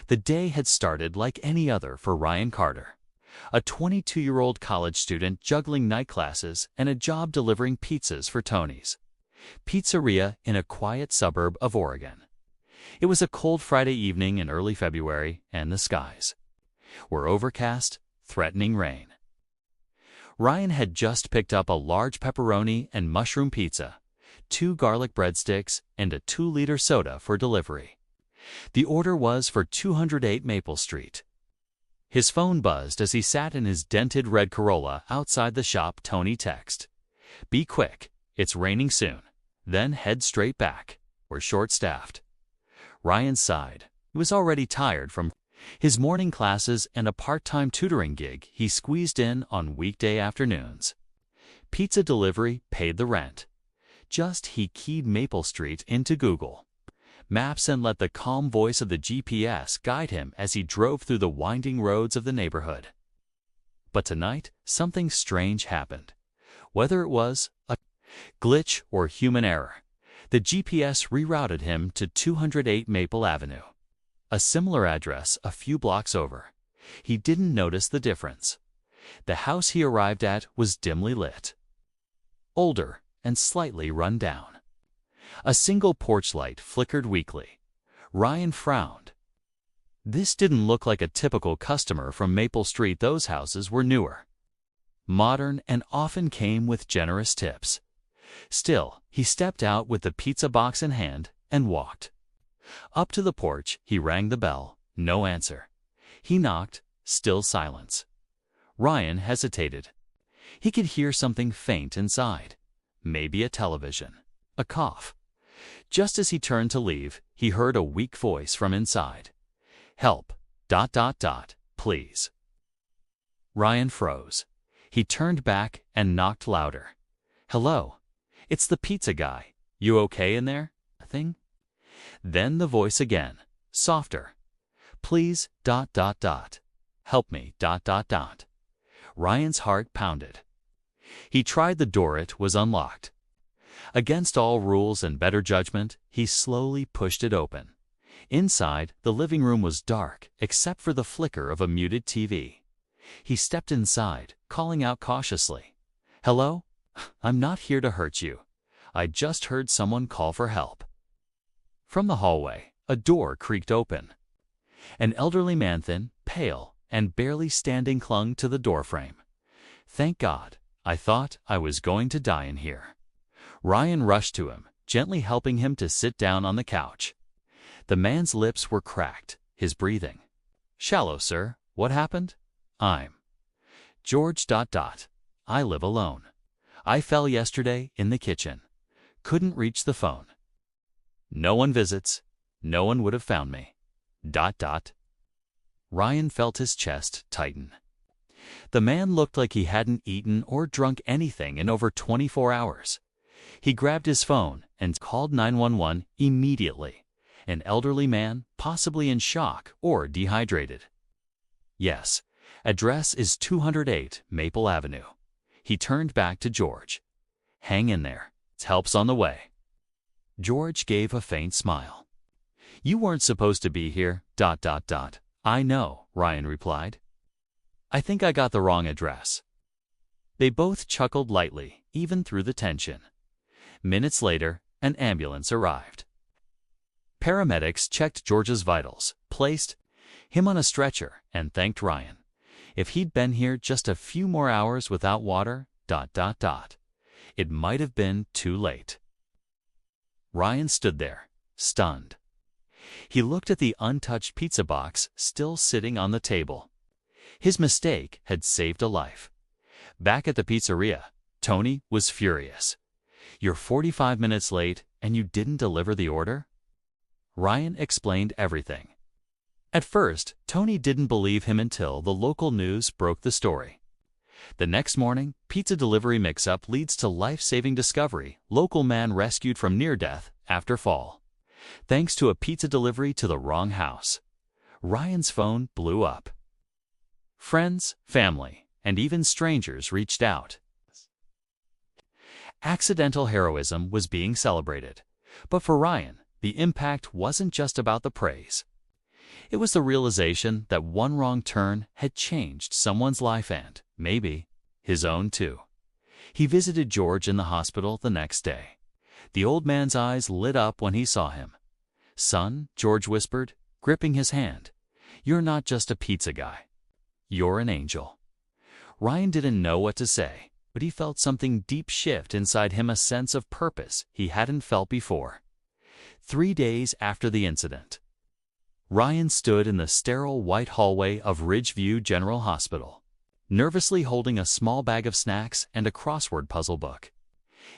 The day had started like any other for Ryan Carter, a 22-year-old college student juggling night classes and a job delivering pizzas for Tony's Pizzeria in a quiet suburb of Oregon. It was a cold Friday evening in early February, and the skies were overcast, threatening rain. Ryan had just picked up a large pepperoni and mushroom pizza, 2 garlic breadsticks, and a 2-liter soda for delivery. The order was for 208 Maple Street. His phone buzzed as he sat in his dented red Corolla outside the shop. Tony texted, "Be quick, it's raining soon. Then head straight back. We're short-staffed." Ryan sighed. He was already tired from his morning classes and a part-time tutoring gig he squeezed in on weekday afternoons. Pizza delivery paid the rent. Just he keyed Maple Street into Google Maps and let the calm voice of the GPS guide him as he drove through the winding roads of the neighborhood. But tonight, something strange happened. Whether it was a glitch or human error, the GPS rerouted him to 208 Maple Avenue, a similar address a few blocks over. He didn't notice the difference. The house he arrived at was dimly lit, older, and slightly run down. A single porch light flickered weakly. Ryan frowned. This didn't look like a typical customer from Maple Street. Those houses were newer, modern, and often came with generous tips. Still, he stepped out with the pizza box in hand and walked up to the porch. He rang the bell. No answer. He knocked. Still silence. Ryan hesitated. He could hear something faint inside. Maybe a television. A cough. Just as he turned to leave, he heard a weak voice from inside. "Help. ... Please." Ryan froze. He turned back and knocked louder. "Hello. It's the pizza guy. You okay in there? Thing?" Then the voice again, softer. "Please. ... Help me. ... Ryan's heart pounded. He tried the door. It was unlocked. Against all rules and better judgment, he slowly pushed it open. Inside, the living room was dark, except for the flicker of a muted TV. He stepped inside, calling out cautiously, "Hello? I'm not here to hurt you. I just heard someone call for help." From the hallway, a door creaked open. An elderly man, thin, pale, and barely standing, clung to the doorframe. "Thank God. I thought I was going to die in here." Ryan rushed to him, gently helping him to sit down on the couch. The man's lips were cracked, his breathing shallow. "Sir, what happened?" "I'm George. I live alone. I fell yesterday in the kitchen. Couldn't reach the phone. No one visits. No one would have found me. ... Ryan felt his chest tighten. The man looked like he hadn't eaten or drunk anything in over 24 hours. He grabbed his phone and called 911 immediately. An elderly man, possibly in shock or dehydrated. "Yes, address is 208 Maple Avenue." He turned back to George. "Hang in there. Help's on the way." George gave a faint smile. "You weren't supposed to be here. ... I know," Ryan replied. "I think I got the wrong address." They both chuckled lightly, even through the tension. Minutes later, an ambulance arrived. Paramedics checked George's vitals, placed him on a stretcher, and thanked Ryan. If he'd been here just a few more hours without water, ... it might have been too late. Ryan stood there, stunned. He looked at the untouched pizza box still sitting on the table. His mistake had saved a life. Back at the pizzeria, Tony was furious. "You're 45 minutes late and you didn't deliver the order?" Ryan explained everything. At first, Tony didn't believe him until the local news broke the story. The next morning, pizza delivery mix-up leads to life-saving discovery. Local man rescued from near death after fall, thanks to a pizza delivery to the wrong house. Ryan's phone blew up. Friends, family, and even strangers reached out. Accidental heroism was being celebrated. But for Ryan, the impact wasn't just about the praise. It was the realization that one wrong turn had changed someone's life and, maybe, his own too. He visited George in the hospital the next day. The old man's eyes lit up when he saw him. "Son," George whispered, gripping his hand, "you're not just a pizza guy. You're an angel." Ryan didn't know what to say, but he felt something deep shift inside him, a sense of purpose he hadn't felt before. 3 days after the incident, Ryan stood in the sterile white hallway of Ridgeview General Hospital, nervously holding a small bag of snacks and a crossword puzzle book.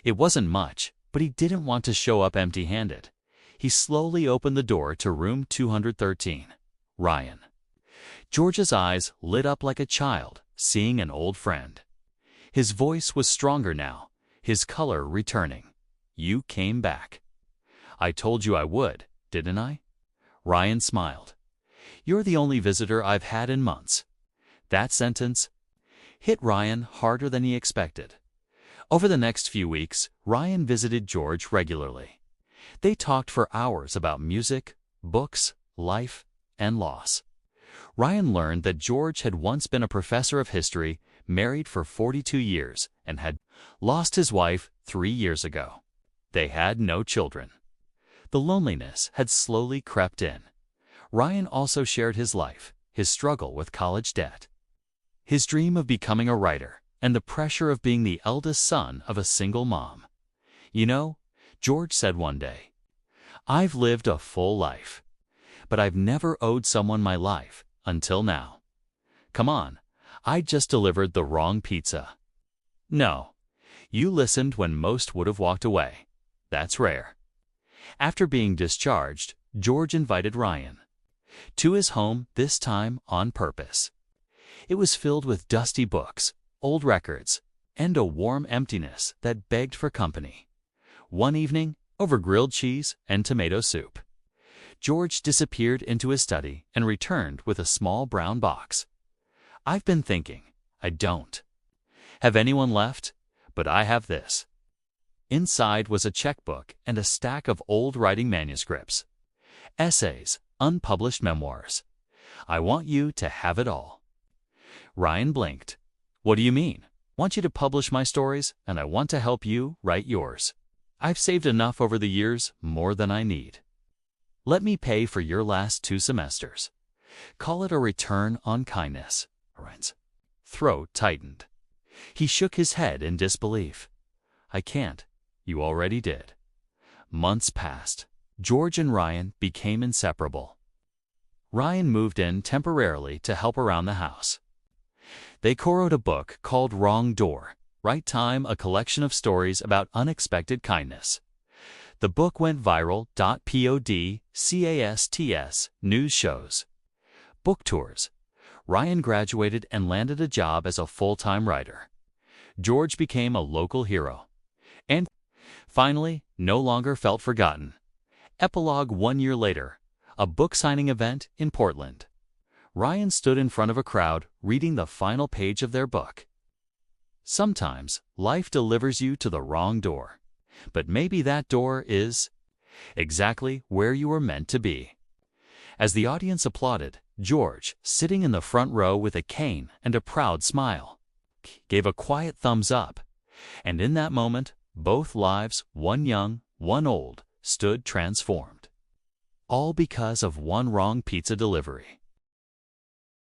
It wasn't much, but he didn't want to show up empty-handed. He slowly opened the door to room 213. Ryan. George's eyes lit up like a child seeing an old friend. His voice was stronger now, his color returning. "You came back." "I told you I would, didn't I?" Ryan smiled. "You're the only visitor I've had in months." That sentence hit Ryan harder than he expected. Over the next few weeks, Ryan visited George regularly. They talked for hours about music, books, life, and loss. Ryan learned that George had once been a professor of history, married for 42 years, and had lost his wife 3 years ago. They had no children. The loneliness had slowly crept in. Ryan also shared his life, his struggle with college debt, his dream of becoming a writer, and the pressure of being the eldest son of a single mom. "You know," George said one day, "I've lived a full life, but I've never owed someone my life until now. Come on, I just delivered the wrong pizza." "No, you listened when most would have walked away. That's rare." After being discharged, George invited Ryan to his home, this time on purpose. It was filled with dusty books, old records, and a warm emptiness that begged for company. One evening, over grilled cheese and tomato soup, George disappeared into his study and returned with a small brown box. "I've been thinking. I don't have anyone left, but I have this." Inside was a checkbook and a stack of old writing manuscripts, essays, unpublished memoirs. "I want you to have it all." Ryan blinked. "What do you mean?" "Want you to publish my stories, and I want to help you write yours. I've saved enough over the years, more than I need. Let me pay for your last 2 semesters. Call it a return on kindness." Ryan's throat tightened. He shook his head in disbelief. "I can't. You already did." Months passed. George and Ryan became inseparable. Ryan moved in temporarily to help around the house. They co-wrote a book called Wrong Door, Right Time, a collection of stories about unexpected kindness. The book went viral. Podcasts, news shows, book tours. Ryan graduated and landed a job as a full-time writer. George became a local hero. And finally, no longer felt forgotten. Epilogue: 1 year later, a book signing event in Portland. Ryan stood in front of a crowd reading the final page of their book. Sometimes life delivers you to the wrong door, but maybe that door is exactly where you were meant to be. As the audience applauded, George, sitting in the front row with a cane and a proud smile, gave a quiet thumbs up, and in that moment, both lives, one young, one old, stood transformed. All because of one wrong pizza delivery.